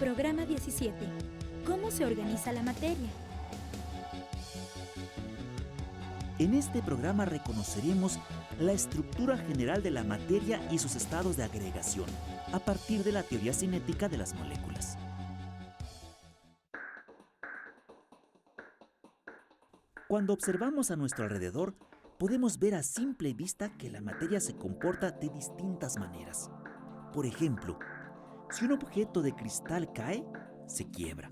Programa 17. ¿Cómo se organiza la materia? En este programa reconoceremos la estructura general de la materia y sus estados de agregación, a partir de la teoría cinética de las moléculas. Cuando observamos a nuestro alrededor, podemos ver a simple vista que la materia se comporta de distintas maneras. Por ejemplo, si un objeto de cristal cae, se quiebra.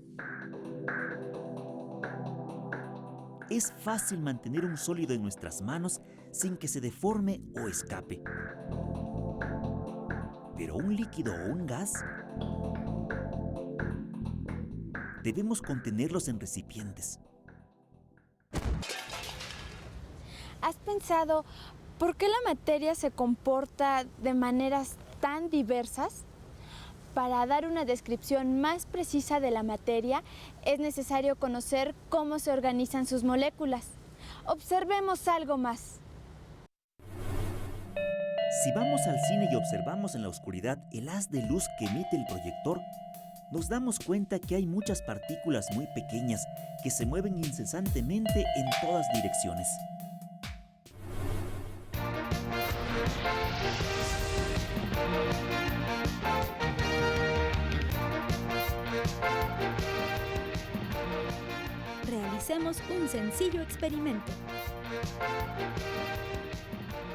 Es fácil mantener un sólido en nuestras manos sin que se deforme o escape. Pero un líquido o un gas, debemos contenerlos en recipientes. ¿Has pensado por qué la materia se comporta de maneras tan diversas? Para dar una descripción más precisa de la materia, es necesario conocer cómo se organizan sus moléculas. Observemos algo más. Si vamos al cine y observamos en la oscuridad el haz de luz que emite el proyector, nos damos cuenta que hay muchas partículas muy pequeñas que se mueven incesantemente en todas direcciones. Realicemos un sencillo experimento.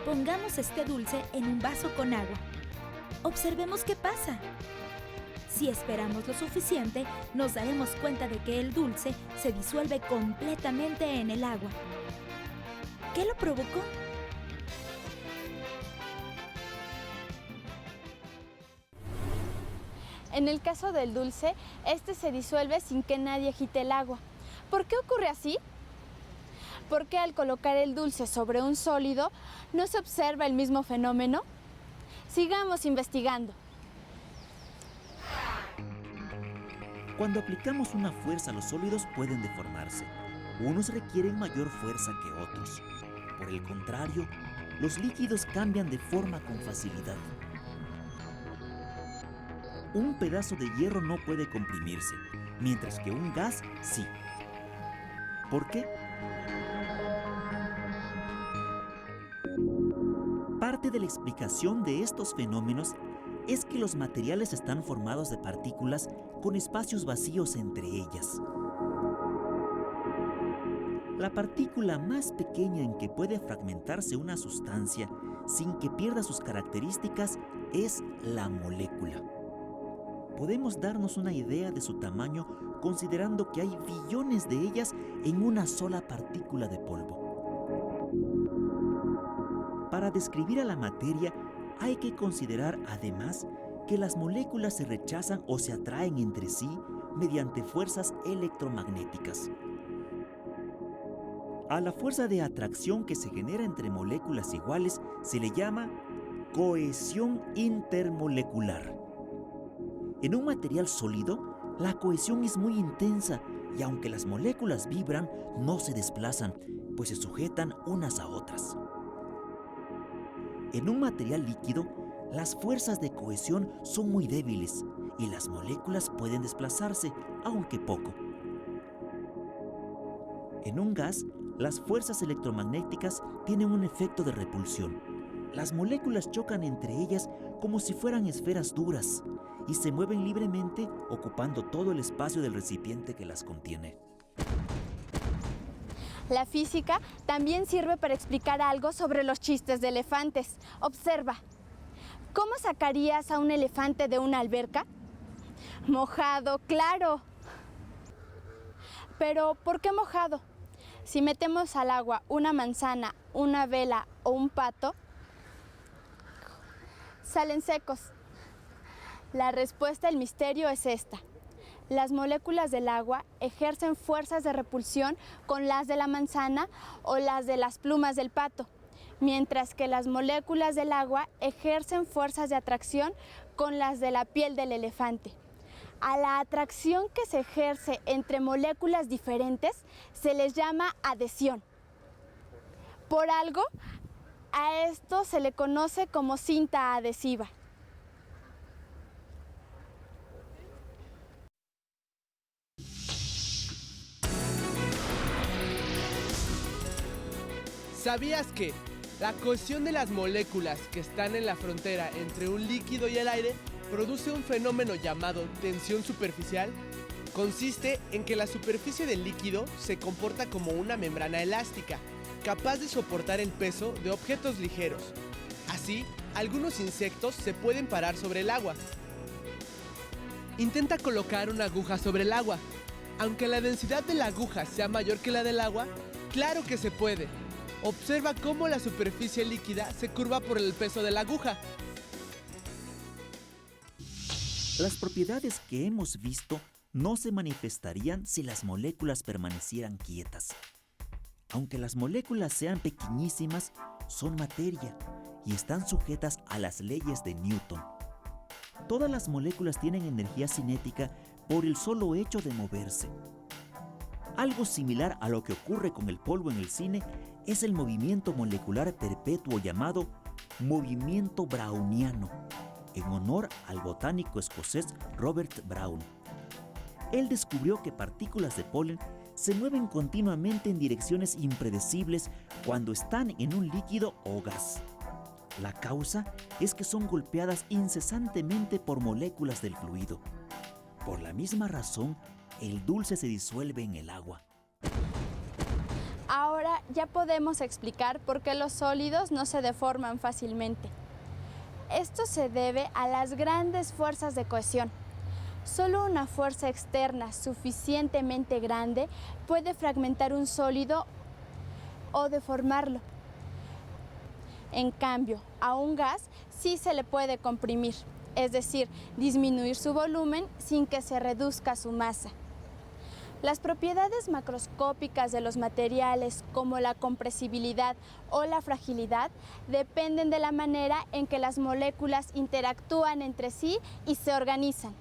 Pongamos este dulce en un vaso con agua. Observemos qué pasa. Si esperamos lo suficiente, nos daremos cuenta de que el dulce se disuelve completamente en el agua. ¿Qué lo provocó? En el caso del dulce, este se disuelve sin que nadie agite el agua. ¿Por qué ocurre así? Porque al colocar el dulce sobre un sólido, ¿no se observa el mismo fenómeno? Sigamos investigando. Cuando aplicamos una fuerza, los sólidos pueden deformarse. Unos requieren mayor fuerza que otros. Por el contrario, los líquidos cambian de forma con facilidad. Un pedazo de hierro no puede comprimirse, mientras que un gas sí. ¿Por qué? Parte de la explicación de estos fenómenos es que los materiales están formados de partículas con espacios vacíos entre ellas. La partícula más pequeña en que puede fragmentarse una sustancia sin que pierda sus características es la molécula. Podemos darnos una idea de su tamaño considerando que hay billones de ellas en una sola partícula de polvo. Para describir a la materia, hay que considerar además que las moléculas se rechazan o se atraen entre sí mediante fuerzas electromagnéticas. A la fuerza de atracción que se genera entre moléculas iguales se le llama cohesión intermolecular. En un material sólido, la cohesión es muy intensa y aunque las moléculas vibran, no se desplazan, pues se sujetan unas a otras. En un material líquido, las fuerzas de cohesión son muy débiles y las moléculas pueden desplazarse, aunque poco. En un gas, las fuerzas electromagnéticas tienen un efecto de repulsión. Las moléculas chocan entre ellas como si fueran esferas duras y se mueven libremente ocupando todo el espacio del recipiente que las contiene. La física también sirve para explicar algo sobre los chistes de elefantes. Observa. ¿Cómo sacarías a un elefante de una alberca? Mojado, claro. Pero, ¿por qué mojado? Si metemos al agua una manzana, una vela o un pato, salen secos. La respuesta al misterio es esta. Las moléculas del agua ejercen fuerzas de repulsión con las de la manzana o las de las plumas del pato, mientras que las moléculas del agua ejercen fuerzas de atracción con las de la piel del elefante. A la atracción que se ejerce entre moléculas diferentes se les llama adhesión. Por algo, a esto se le conoce como cinta adhesiva. ¿Sabías que la cohesión de las moléculas que están en la frontera entre un líquido y el aire produce un fenómeno llamado tensión superficial? Consiste en que la superficie del líquido se comporta como una membrana elástica, capaz de soportar el peso de objetos ligeros. Así, algunos insectos se pueden parar sobre el agua. Intenta colocar una aguja sobre el agua. Aunque la densidad de la aguja sea mayor que la del agua, claro que se puede. Observa cómo la superficie líquida se curva por el peso de la aguja. Las propiedades que hemos visto no se manifestarían si las moléculas permanecieran quietas. Aunque las moléculas sean pequeñísimas, son materia y están sujetas a las leyes de Newton. Todas las moléculas tienen energía cinética por el solo hecho de moverse. Algo similar a lo que ocurre con el polvo en el cine es el movimiento molecular perpetuo llamado movimiento browniano, en honor al botánico escocés Robert Brown. Él descubrió que partículas de polen se mueven continuamente en direcciones impredecibles cuando están en un líquido o gas. La causa es que son golpeadas incesantemente por moléculas del fluido. Por la misma razón, el dulce se disuelve en el agua. Ahora ya podemos explicar por qué los sólidos no se deforman fácilmente. Esto se debe a las grandes fuerzas de cohesión. Solo una fuerza externa suficientemente grande puede fragmentar un sólido o deformarlo. En cambio, a un gas sí se le puede comprimir, es decir, disminuir su volumen sin que se reduzca su masa. Las propiedades macroscópicas de los materiales, como la compresibilidad o la fragilidad, dependen de la manera en que las moléculas interactúan entre sí y se organizan.